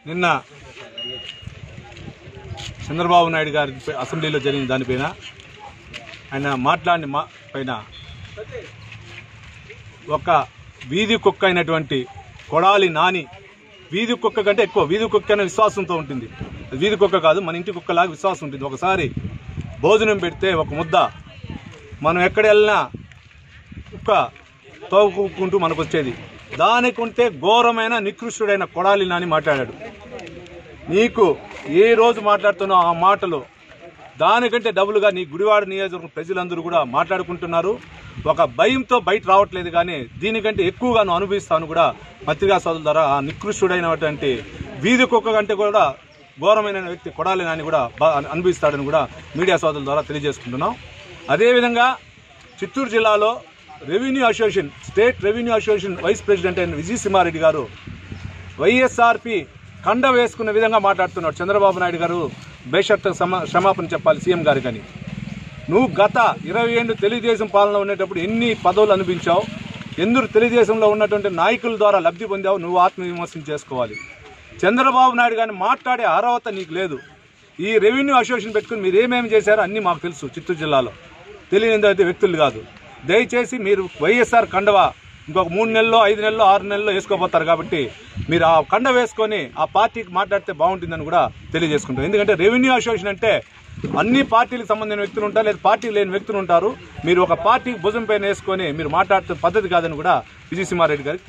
నిన్న చంద్రబాబు నాయుడు గారి అసెంబ్లీలో జరిగిన దానిపైన ఆయన మాట్లాడిన పైన ఒక వీధి కుక్క అయినటువంటి కొడాలి నాని, వీధి కుక్క కంటే ఎక్కువ వీధి కుక్క అనే విశ్వాసంతో ఉంటుంది. వీధి కుక్క కాదు, మన ఇంటి కుక్కలాగా విశ్వాసం ఉంటుంది. ఒకసారి భోజనం పెడితే ఒక ముద్ద మనం ఎక్కడ వెళ్ళినా కుక్క తోగుకుంటూ మనకు వచ్చేది. దానికంటే ఘోరమైన నికృష్టుడైన కొడాలి నాని మాట్లాడాడు. నీకు ఏ రోజు మాట్లాడుతున్నావు ఆ మాటలు దానికంటే డబుల్గా నీ గుడివాడ నియోజకవర్గం ప్రజలందరూ కూడా మాట్లాడుకుంటున్నారు. ఒక భయంతో బయట రావట్లేదు, కానీ దీనికంటే ఎక్కువగా నువ్వు అనుభవిస్తాను కూడా పత్రికా సోదరుల ద్వారా. ఆ నికృష్టుడైనటువంటి వీధి కుక్క కంటే కూడా ఘోరమైన వ్యక్తి కొడాలి నాని కూడా అనుభవిస్తాడని కూడా మీడియా సోదరుల ద్వారా తెలియజేసుకుంటున్నాం. అదేవిధంగా చిత్తూరు జిల్లాలో revenue association, state revenue association vice president అయిన విజయసింహారెడ్డి గారు వైఎస్ఆర్పి కండ వేసుకున్న విధంగా మాట్లాడుతున్నాడు. చంద్రబాబు నాయుడు గారు బేషరతుగా క్షమాపణ చెప్పాలి సీఎం గారికి అని. నువ్వు గత 20 ఏళ్ళు తెలుగుదేశం పాలన ఉండేటప్పుడు ఎన్ని పదవులు అనిపించావు, ఎందుకు తెలుగుదేశంలో ఉన్నటువంటి నాయకుల ద్వారా లబ్ధి పొందావు, నువ్వు ఆత్మవిమర్శనం చేసుకోవాలి. చంద్రబాబు నాయుడు గారిని మాట్లాడే అర్హత నీకు లేదు. ఈ రెవెన్యూ అసోసియేషన్ పెట్టుకుని మీరు ఏమేమి చేశారో అన్నీ మాకు తెలుసు. చిత్తూరు జిల్లాలో తెలియని అయితే వ్యక్తులు కాదు. దయచేసి మీరు వైఎస్ఆర్ కండవా ఇంకొక 3 నెలల్లో 5 నెలల్లో 6 నెలల్లో వేసుకోపోతారు కాబట్టి మీరు ఆ కండ వేసుకొని ఆ పార్టీకి మాట్లాడితే బాగుంటుందని కూడా తెలియజేసుకుంటాం. ఎందుకంటే రెవెన్యూ అసోసియేషన్ అంటే అన్ని పార్టీలకు సంబంధించిన వ్యక్తులు ఉంటారు, లేదా పార్టీ లేని వ్యక్తులు ఉంటారు. మీరు ఒక పార్టీకి భుజం పైన వేసుకొని మీరు మాట్లాడుతున్న పద్ధతి కాదని కూడా విజయసింహారెడ్డి గారికి